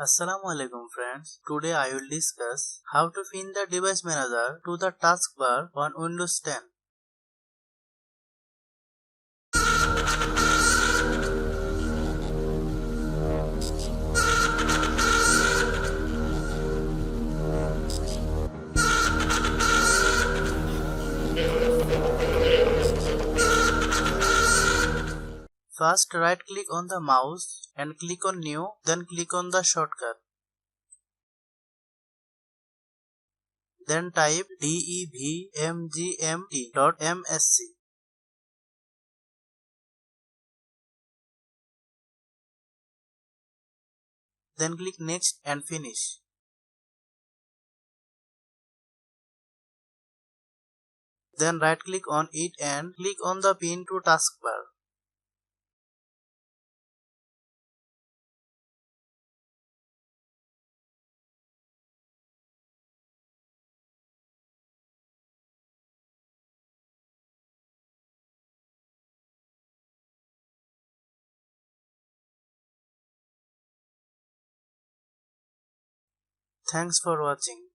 Assalamu alaikum friends. Today I will discuss how to pin the device manager to the taskbar on Windows 10. First right click on the mouse and click on new, then click on the shortcut. Then type devmgmt.msc. Then click next and finish. Then right click on it and click on the pin to taskbar. Thanks for watching.